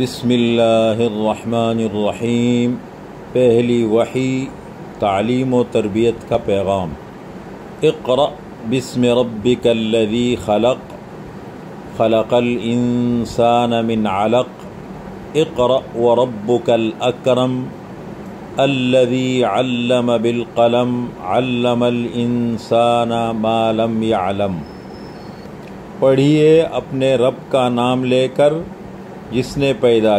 بسم اللہ الرحمن الرحیم۔ پہلی وحی تعلیم و تربیت کا پیغام۔ اقرأ بسم ربک الذی خلق خلق الانسان من علق اقرأ وربک الاکرم الذی علم بالقلم علم الانسان ما لم يعلم۔ پڑھیے اپنے رب کا نام لے کر جس نے پیدا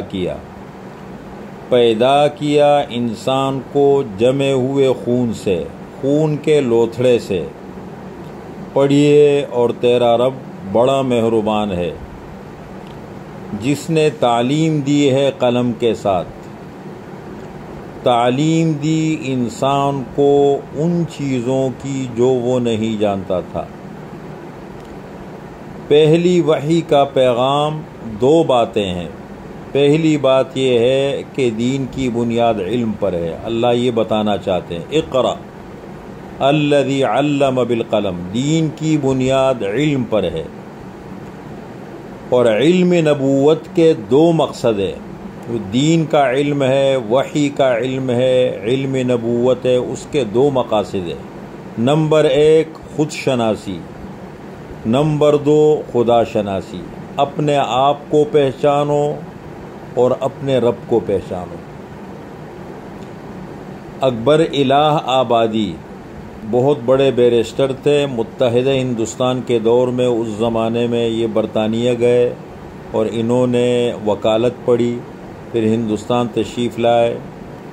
کیا انسان کو جمے ہوئے خون سے، خون کے لوتھڑے سے۔ پڑھیے اور تیرا رب بڑا مہربان ہے جس نے تعلیم دی ہے قلم کے ساتھ۔ تعلیم دی انسان کو ان چیزوں کی جو وہ نہیں جانتا تھا۔ پہلی وحی کا پیغام دو باتیں ہیں۔ پہلی بات یہ ہے کہ دین کی بنیاد علم پر ہے۔ اللہ یہ بتانا چاہتے ہیں اقرأ الذی علم بالقلم، دین کی بنیاد علم پر ہے۔ اور علم نبوت کے دو مقصد ہیں، دین کا علم ہے، وحی کا علم ہے، علم نبوت ہے، اس کے دو مقاصد ہیں۔ نمبر ایک خود شناسی، نمبر دو خدا شناسی۔ اپنے آپ کو پہچانو اور اپنے رب کو پہچانو۔ اکبر الہ آبادی بہت بڑے بیرسٹر تھے متحدہ ہندوستان کے دور میں۔ اس زمانے میں یہ برطانیہ گئے اور انہوں نے وکالت پڑھی، پھر ہندوستان تشریف لائے۔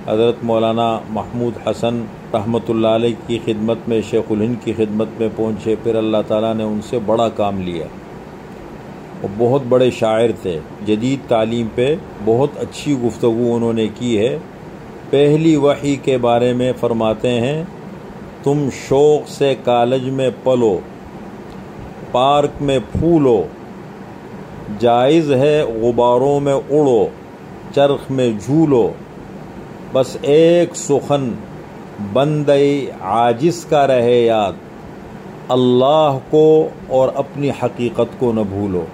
حضرت مولانا محمود حسن رحمۃ اللہ علیہ کی خدمت میں، شیخ الہند کی خدمت میں پہنچے، پھر اللہ تعالیٰ نے ان سے بڑا کام لیا۔ وہ بہت بڑے شاعر تھے، جدید تعلیم پہ بہت اچھی گفتگو انہوں نے کی ہے۔ پہلی وحی کے بارے میں فرماتے ہیں، تم شوق سے کالج میں پلو، پارک میں پھولو، جائز ہے غباروں میں اڑو، چرخ میں جھولو، بس ایک سخن بندے عاجز کا رہے یاد، اللہ کو اور اپنی حقیقت کو نہ بھولو۔